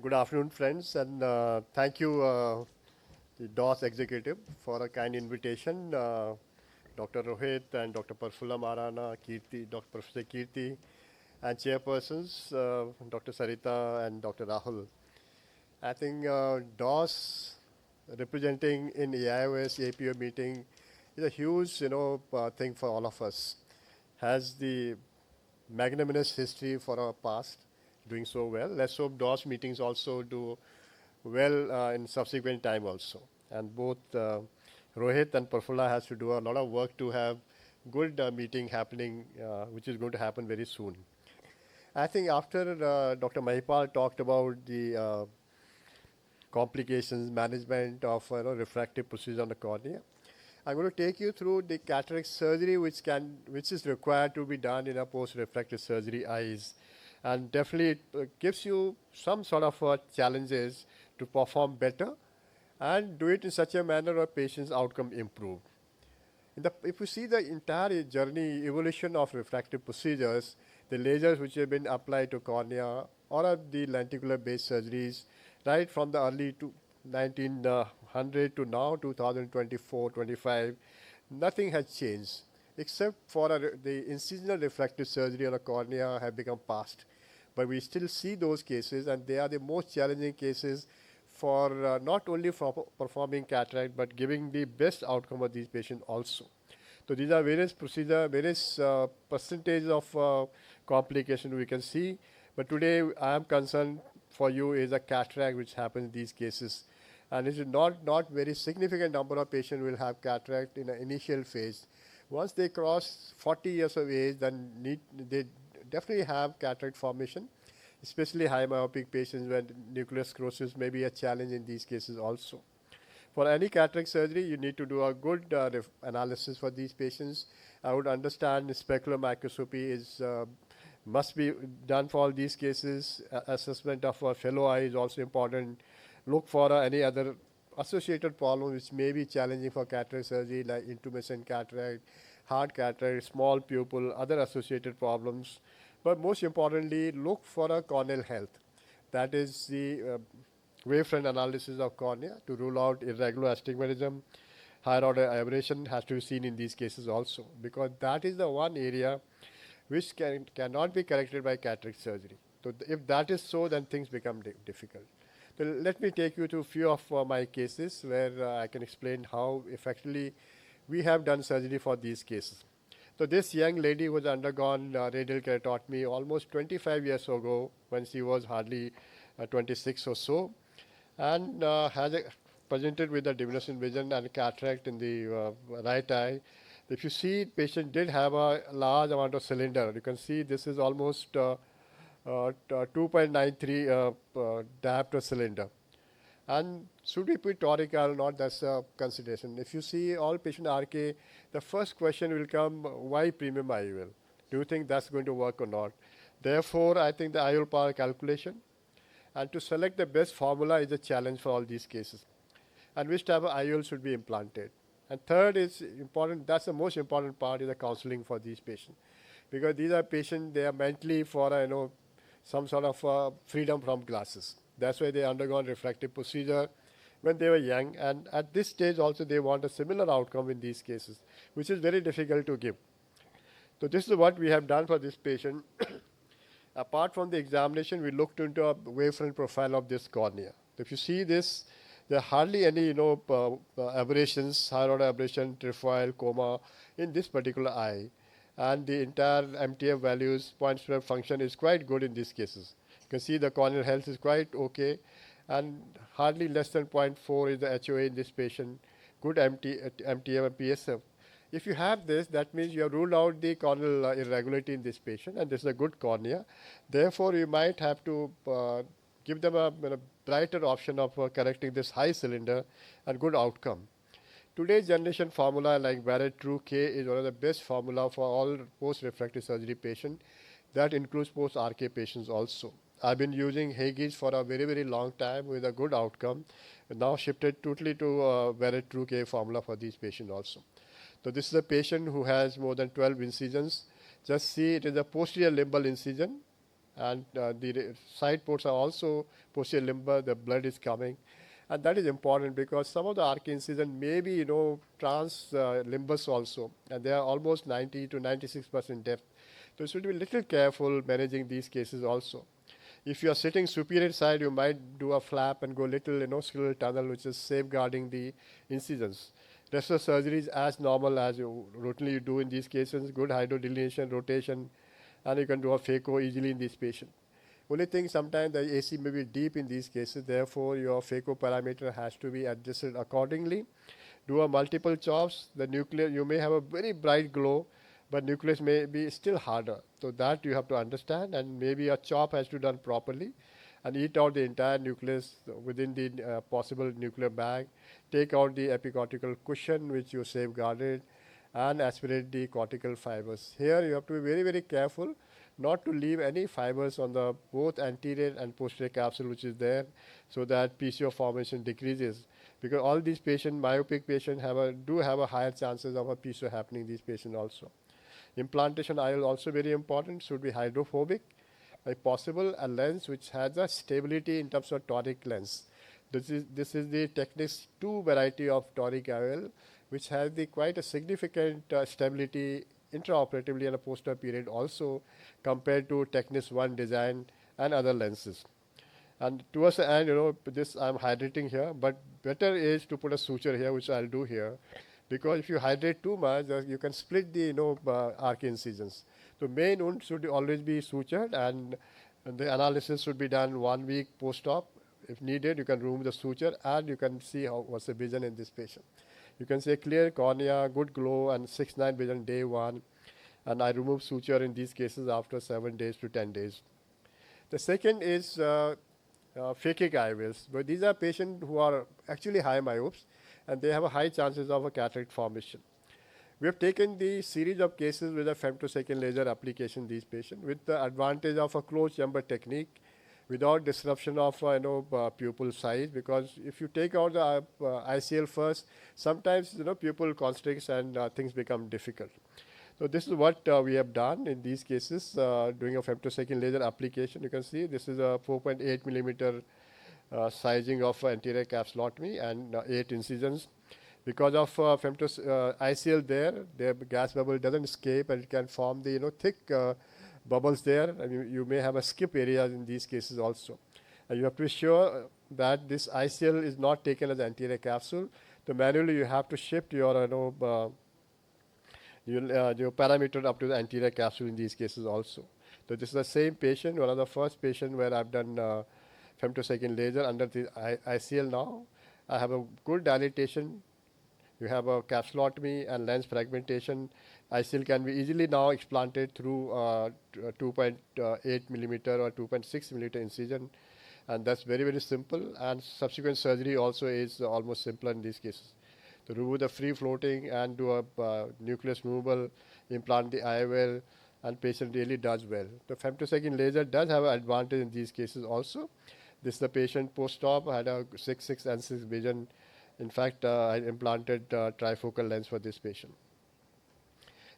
Good afternoon, friends, and thank you, the DOS executive, for a kind invitation. Dr. Rohit and Dr. Parfulla Marana, Kirti, Dr. Professor Kirti, and chairpersons, Dr. Sarita and Dr. Rahul. I think DOS representing in AIOS APO meeting is a huge, thing for all of us. Has the magnanimous history for our past, doing so well. Let's hope DOS meetings also do well in subsequent time also. And both Rohit and Prafulla has to do a lot of work to have good meeting happening, which is going to happen very soon. I think after Dr. Mahipal talked about the complications, management of refractive procedure on the cornea, I'm going to take you through the cataract surgery, which is required to be done in a post-refractive surgery eyes, and definitely it gives you some sort of challenges to perform better, and do it in such a manner that patient's outcome improve. If you see the entire journey, evolution of refractive procedures, the lasers which have been applied to cornea, or the lenticular-based surgeries, right from the early 1900 to now 2024-25, nothing has changed except for the incisional refractive surgery on a cornea have become past. But we still see those cases, and they are the most challenging cases for not only for performing cataract but giving the best outcome of these patients also. So these are various procedure, various percentage of complication we can see. But today I am concerned for you is a cataract which happens in these cases. And it is not very significant number of patients will have cataract in an initial phase. Once they cross 40 years of age, then they definitely have cataract formation, especially high myopic patients where nuclear sclerosis may be a challenge in these cases also. For any cataract surgery, you need to do a good analysis for these patients. I would understand specular microscopy is must be done for all these cases. Assessment of a fellow eye is also important. Look for any other associated problems which may be challenging for cataract surgery, like intumescent cataract, hard cataract, small pupil, other associated problems. But most importantly, look for a corneal health. That is the wavefront analysis of cornea to rule out irregular astigmatism. Higher order aberration has to be seen in these cases also, because that is the one area which cannot be corrected by cataract surgery. So if that is so, then things become difficult. So let me take you to a few of my cases where I can explain how effectively we have done surgery for these cases. So this young lady was undergone radial keratotomy almost 25 years ago when she was hardly 26 or so, and presented with a diminution vision and cataract in the right eye. If you see, patient did have a large amount of cylinder. You can see this is almost 2.93 diameter cylinder. And should we put toric or not, that's a consideration. If you see all patient RK, the first question will come, why premium IOL? Do you think that's going to work or not? Therefore, I think the IOL power calculation and to select the best formula is a challenge for all these cases. And which type of IOL should be implanted. And third is important, that's the most important part, is the counseling for these patients. Because these are patients, they are mentally for, some sort of freedom from glasses. That's why they undergone refractive procedure when they were young. And at this stage also, they want a similar outcome in these cases, which is very difficult to give. So this is what we have done for this patient. Apart from the examination, we looked into a wavefront profile of this cornea. If you see this, there are hardly any, aberrations, higher order aberration, trefoil, coma in this particular eye. And the entire MTF values, point spread function is quite good in these cases. You can see the corneal health is quite okay, and hardly less than 0.4 is the HOA in this patient, good MTF and PSF. If you have this, that means you have ruled out the corneal irregularity in this patient, and this is a good cornea. Therefore, you might have to give them a brighter option of correcting this high cylinder and good outcome. Today's generation formula like Barrett True K is one of the best formula for all post-refractive surgery patients. That includes post-RK patients also. I've been using Haigis for a very, very long time with a good outcome. Now shifted totally to Barrett True K formula for these patients also. So this is a patient who has more than 12 incisions. Just see it is a posterior limbal incision and side ports are also posterior limbar, the blood is coming. And that is important because some of the arc incision may be, trans limbus also, and they are almost 90 to 96% depth. So you should be a little careful managing these cases also. If you are sitting superior side, you might do a flap and go little, scleral tunnel, which is safeguarding the incisions. Rest of surgery is as normal as you routinely do in these cases. Good hydrodelineation, rotation, and you can do a phaco easily in this patient. Only thing, sometimes the AC may be deep in these cases, therefore your phaco parameter has to be adjusted accordingly. Do a multiple chops. The nuclear, you may have a very bright glow, but nucleus may be still harder. So that you have to understand, and maybe a chop has to be done properly and eat out the entire nucleus within the possible nuclear bag. Take out the epicortical cushion which you safeguarded and aspirate the cortical fibers. Here you have to be very, very careful not to leave any fibers on the both anterior and posterior capsule which is there, so that PCO formation decreases. Because all these patients, myopic patients, do have a higher chances of a PCO happening in these patients also. Implantation IOL also very important, should be hydrophobic. If possible, a lens which has a stability in terms of toric lens. This is the Technics 2 variety of toric IOL, which has the quite a significant stability intraoperatively in a posterior period also, compared to Technics 1 design and other lenses. And towards the end, this I'm hydrating here, but better is to put a suture here, which I'll do here, because if you hydrate too much, you can split the arc incisions. So main wound should always be sutured, and the analysis should be done 1 week post-op. If needed, you can remove the suture, and you can see what's the vision in this patient. You can see clear cornea, good glow, and 6/9 vision day 1. And I remove suture in these cases after 7 days to 10 days. The second is phakic IOLs, but these are patients who are actually high myopes, and they have a high chances of a cataract formation. We have taken the series of cases with a femtosecond laser application in these patients with the advantage of a closed chamber technique without disruption of pupil size, because if you take out the ICL first, sometimes pupil constricts and things become difficult. So this is what we have done in these cases, doing a femtosecond laser application. You can see this is a 4.8 millimeter sizing of anterior capsulotomy and 8 incisions. Because of ICL there, the gas bubble doesn't escape and it can form the thick bubbles there, and you may have a skip area in these cases also. And you have to be sure that this ICL is not taken as anterior capsule. So manually you have to shift your your parameter up to the anterior capsule in these cases also. So this is the same patient, one of the first patient where I've done femtosecond laser under the ICL now. I have a good dilatation. You have a capsulotomy and lens fragmentation. ICL can be easily now explanted through 2.8 millimeter or 2.6 millimeter incision, and that's very, very simple. And subsequent surgery also is almost simpler in these cases. To remove the free floating and do a nucleus removal, implant the IOL, and patient really does well. The femtosecond laser does have an advantage in these cases also. This is the patient post-op, had a 6/6 and 6 vision. In fact, I implanted trifocal lens for this patient.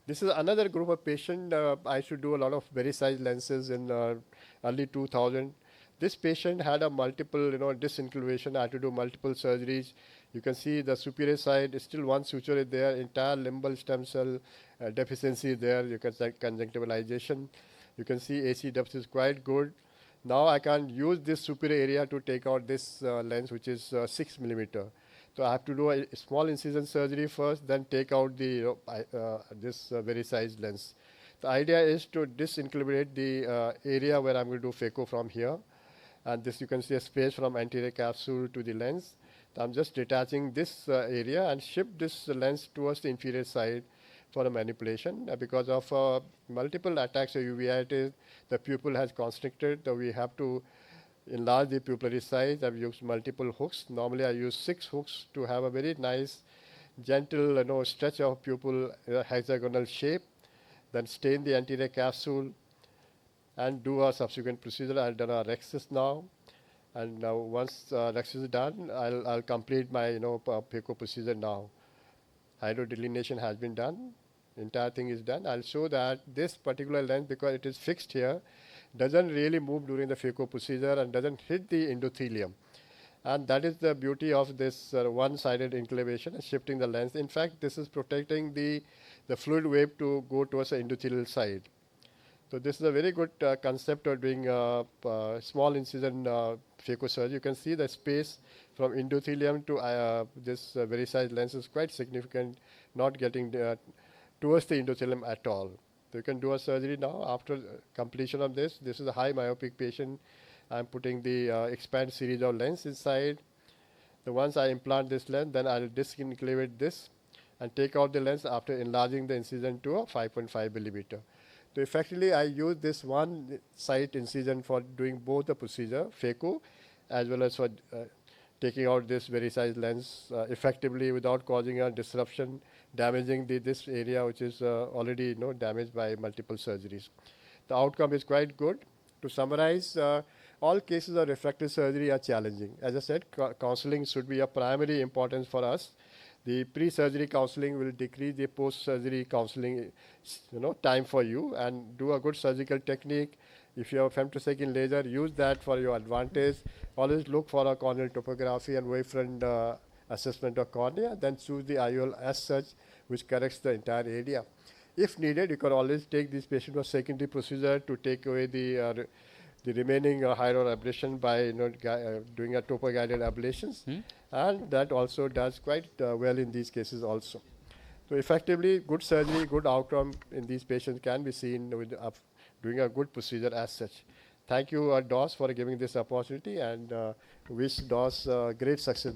This is another group of patient. I should do a lot of very sized lenses in early 2000. This patient had a multiple, disinclination. I had to do multiple surgeries. You can see the superior side is still one suture is there. Entire limbal stem cell deficiency there. You can see conjunctivalization. You can see AC depth is quite good. Now I can use this superior area to take out this lens, which is 6 millimeter. So I have to do a small incision surgery first, then take out the this very sized lens. The idea is to disinclinate the area where I'm going to do phaco from here. And this you can see a space from anterior capsule to the lens. So I'm just detaching this area and shift this lens towards the inferior side for a manipulation. Because of multiple attacks of uveitis, the pupil has constricted, so we have to enlarge the pupillary size. I've used multiple hooks. Normally I use 6 hooks to have a very nice, gentle stretch of pupil hexagonal shape. Then stain the anterior capsule and do a subsequent procedure. I've done a rexus now. And now once rexus is done, I'll complete my phaco procedure now. Hydrodelineation has been done. Entire thing is done. I'll show that this particular lens, because it is fixed here, doesn't really move during the Phaco procedure and doesn't hit the endothelium. And that is the beauty of this one-sided inclination and shifting the lens. In fact, this is protecting the fluid wave to go towards the endothelial side. So this is a very good concept of doing small incision phacosurgery. You can see the space from endothelium to this very sized lens is quite significant, not getting towards the endothelium at all. So you can do a surgery now after completion of this. This is a high myopic patient. I'm putting the expand series of lens inside. So once I implant this lens, then I'll disenclavate this and take out the lens after enlarging the incision to a 5.5 millimeter. So effectively, I use this one site incision for doing both the procedure, Phaco, as well as for taking out this very sized lens effectively without causing a disruption, damaging this area which is already damaged by multiple surgeries. The outcome is quite good. To summarize, all cases of refractive surgery are challenging. As I said, counseling should be a primary importance for us. The pre-surgery counseling will decrease the post-surgery counseling, time for you, and do a good surgical technique. If you have femtosecond laser, use that for your advantage. Always look for a corneal topography and wavefront assessment of cornea. Then choose the IOL as such, which corrects the entire area. If needed, you can always take this patient for secondary procedure to take away the remaining higher ablation by doing a topo-guided ablations, and that also does quite well in these cases also. So effectively, good surgery, good outcome in these patients can be seen with doing a good procedure as such. Thank you, DOS, for giving this opportunity, and wish DOS great success.